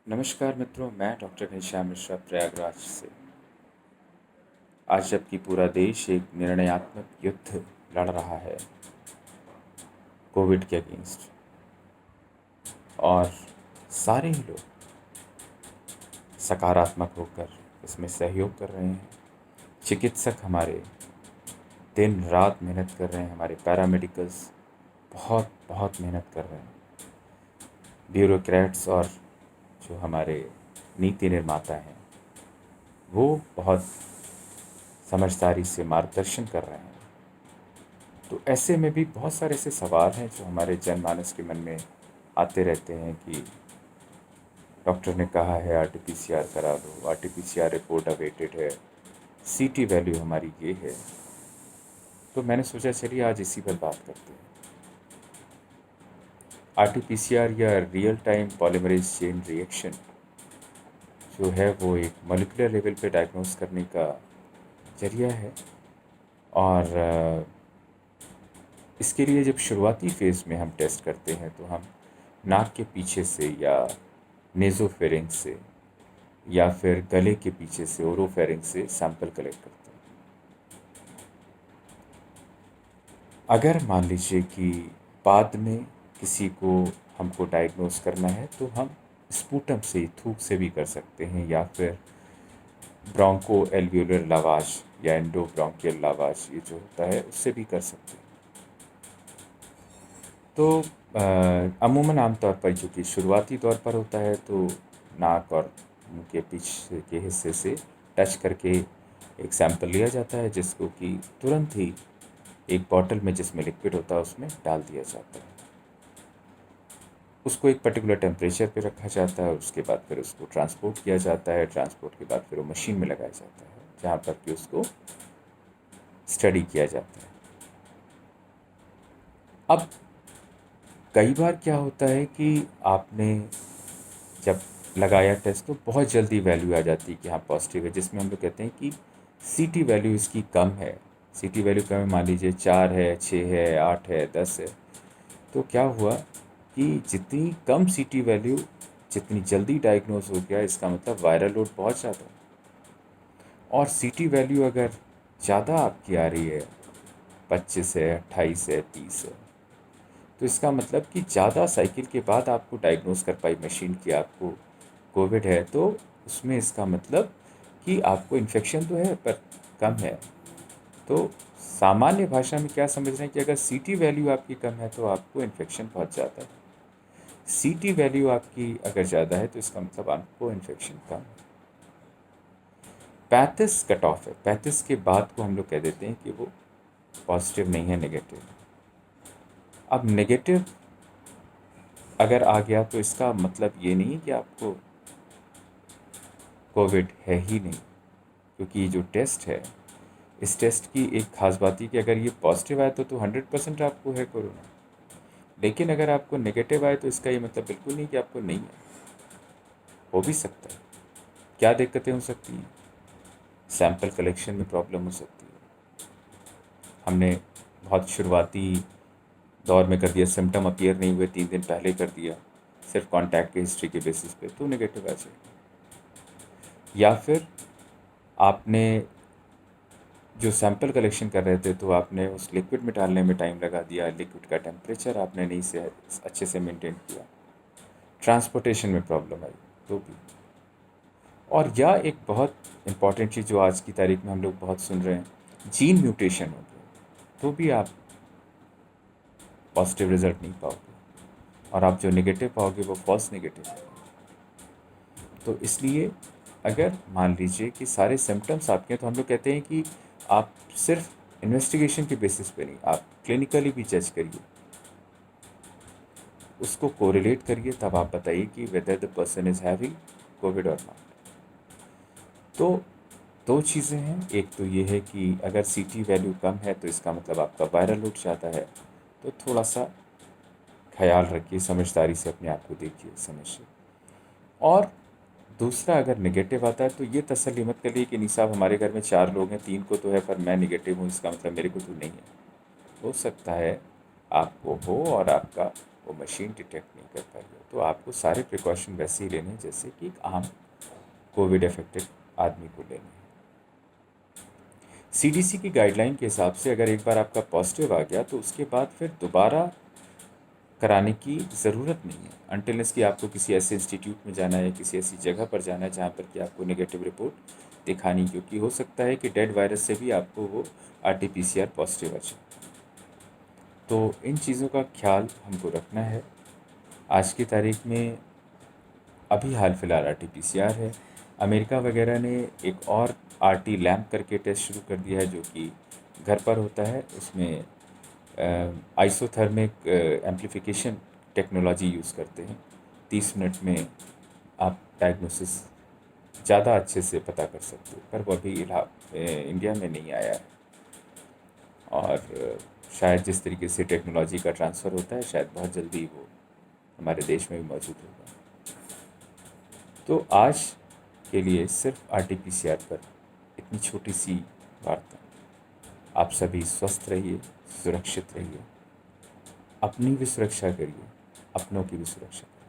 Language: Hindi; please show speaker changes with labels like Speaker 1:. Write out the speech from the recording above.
Speaker 1: नमस्कार मित्रों, मैं डॉक्टर घनश्याम मिश्रा प्रयागराज से। आज जबकि पूरा देश एक निर्णयात्मक युद्ध लड़ रहा है कोविड के अगेंस्ट, और सारे ही लोग सकारात्मक होकर इसमें सहयोग कर रहे हैं। चिकित्सक हमारे दिन रात मेहनत कर रहे हैं, हमारे पैरामेडिकल्स बहुत बहुत मेहनत कर रहे हैं। ब्यूरोक्रेट्स और जो हमारे नीति निर्माता हैं वो बहुत समझदारी से मार्गदर्शन कर रहे हैं। तो ऐसे में भी बहुत सारे ऐसे सवाल हैं जो हमारे जनमानस के मन में आते रहते हैं कि डॉक्टर ने कहा है आरटीपीसीआर करा लो, आरटीपीसीआर रिपोर्ट अवेटेड है, सीटी वैल्यू हमारी ये है। तो मैंने सोचा चलिए आज इसी पर बात करते हैं। आरटीपीसीआर या real time polymerase chain reaction जो है वो एक मॉलिक्यूलर लेवल पे डायग्नोस करने का जरिया है। और इसके लिए जब शुरुआती फेज़ में हम टेस्ट करते हैं तो हम नाक के पीछे से या नेज़ोफेरिंक्स से या फिर गले के पीछे से ओरोफेरिंक्स से सैंपल कलेक्ट करते हैं। अगर मान लीजिए कि बाद में किसी को हमको डायग्नोस करना है तो हम स्पूटम से, थूक से भी कर सकते हैं, या फिर ब्रोंको एल्वियोलर लावाज या एंडो ब्रोंकियल लावाज ये जो होता है उससे भी कर सकते हैं। तो अमूमन आमतौर पर जो कि शुरुआती तौर पर होता है तो नाक और मुंह के पीछे के हिस्से से टच करके एक सैंपल लिया जाता है, जिसको कि तुरंत ही एक बॉटल में जिसमें लिक्विड होता है उसमें डाल दिया जाता है। उसको एक पर्टिकुलर टेम्परेचर पे रखा जाता है, उसके बाद फिर उसको ट्रांसपोर्ट किया जाता है। ट्रांसपोर्ट के बाद फिर वो मशीन में लगाया जाता है जहाँ पर कि उसको स्टडी किया जाता है। अब कई बार क्या होता है कि आपने जब लगाया टेस्ट तो बहुत जल्दी वैल्यू आ जाती है कि हाँ पॉजिटिव है, जिसमें हम लोग कहते हैं कि सीटी वैल्यू इसकी कम है। सीटी वैल्यू कम है, मान लीजिए 4 है, 6 है, 8 है, 10 है। तो क्या हुआ कि जितनी कम सीटी वैल्यू जितनी जल्दी डायग्नोज हो गया, इसका मतलब वायरल लोड बहुत ज़्यादा। और सीटी वैल्यू अगर ज़्यादा आपकी आ रही है, 25 है, 28 है, 30 है, तो इसका मतलब कि ज़्यादा साइकिल के बाद आपको डायग्नोस कर पाई मशीन कि आपको कोविड है, तो उसमें इसका मतलब कि आपको इन्फेक्शन तो है पर कम है। तो सामान्य भाषा में क्या समझ रहे हैं कि अगर सीटी वैल्यू आपकी कम है तो आपको इन्फेक्शन बहुत ज़्यादा है। सीटी वैल्यू आपकी अगर ज़्यादा है तो इसका मतलब आपको इन्फेक्शन कम है। 35 कट ऑफ है, 35 के बाद को हम लोग कह देते हैं कि वो पॉजिटिव नहीं है, नेगेटिव। अब नेगेटिव अगर आ गया तो इसका मतलब ये नहीं कि आपको कोविड है ही नहीं, क्योंकि ये जो टेस्ट है, इस टेस्ट की एक ख़ास बात है कि अगर ये पॉजिटिव आए तो 100% आपको है कोरोना। लेकिन अगर आपको नेगेटिव आए तो इसका ये मतलब बिल्कुल नहीं कि आपको नहीं है, हो भी सकता है। क्या दिक्कतें हो सकती हैं? सैंपल कलेक्शन में प्रॉब्लम हो सकती है। हमने बहुत शुरुआती दौर में कर दिया, सिम्टम अपीयर नहीं हुए 3 दिन पहले कर दिया, सिर्फ कॉन्टैक्ट की हिस्ट्री के बेसिस पे, तो नेगेटिव आ जाएगा। या फिर आपने जो सैंपल कलेक्शन कर रहे थे तो आपने उस लिक्विड में डालने में टाइम लगा दिया, लिक्विड का टेम्परेचर आपने नहीं से अच्छे से मेंटेन किया, ट्रांसपोर्टेशन में प्रॉब्लम आई तो भी। और या एक बहुत इम्पॉर्टेंट चीज़ जो आज की तारीख में हम लोग बहुत सुन रहे हैं, जीन म्यूटेशन हो गया तो भी आप पॉजिटिव रिजल्ट नहीं पाओगे, और आप जो नेगेटिव पाओगे वो फॉल्स नेगेटिव है। तो इसलिए अगर मान लीजिए कि सारे सिम्टम्स आपके हैं तो हम लोग कहते हैं कि आप सिर्फ इन्वेस्टिगेशन के बेसिस पे नहीं, आप क्लिनिकली भी जज करिए, उसको कोरिलेट करिए, तब आप बताइए कि whether the person is having Covid और नॉट। तो दो चीज़ें हैं, एक तो ये है कि अगर सीटी वैल्यू कम है तो इसका मतलब आपका वायरल लोड ज़्यादा है, तो थोड़ा सा ख्याल रखिए, समझदारी से अपने आप को देखिए, समझिए। और दूसरा, अगर नेगेटिव आता है तो ये तसल्ली मत करिए कि नहीं साहब हमारे घर में 4 लोग हैं, 3 को तो है पर मैं नेगेटिव हूँ, इसका मतलब मेरे को तो नहीं है। हो सकता है आपको हो और आपका वो मशीन डिटेक्ट नहीं कर पाई हो, तो आपको सारे प्रिकॉशन वैसे ही लेने हैं जैसे कि एक आम कोविड अफेक्टेड आदमी को लेने हैं। सीडीसी की गाइडलाइन के हिसाब से अगर एक बार आपका पॉजिटिव आ गया तो उसके बाद फिर दोबारा कराने की ज़रूरत नहीं है, अनटिल कि आपको किसी ऐसे इंस्टीट्यूट में जाना है या किसी ऐसी जगह पर जाना है जहाँ पर कि आपको नेगेटिव रिपोर्ट दिखानी, क्योंकि हो सकता है कि डेड वायरस से भी आपको वो आरटीपीसीआर पॉजिटिव आ जाए। तो इन चीज़ों का ख्याल हमको रखना है। आज की तारीख में अभी हाल फिलहाल आरटीपीसीआर है। अमेरिका वगैरह ने एक और आरटी लैम्प करके टेस्ट शुरू कर दिया है जो कि घर पर होता है। उसमें आइसोथर्मिक एम्प्लीफिकेशन टेक्नोलॉजी यूज़ करते हैं। 30 मिनट में आप डायग्नोसिस ज़्यादा अच्छे से पता कर सकते हो, पर वो अभी इंडिया में नहीं आया है। और शायद जिस तरीके से टेक्नोलॉजी का ट्रांसफ़र होता है शायद बहुत जल्दी वो हमारे देश में भी मौजूद होगा। तो आज के लिए सिर्फ आरटीपीसीआर पर इतनी छोटी सी वार्ता। आप सभी स्वस्थ रहिए, सुरक्षित रहिए, अपनी भी सुरक्षा करिए, अपनों की भी सुरक्षा करिए।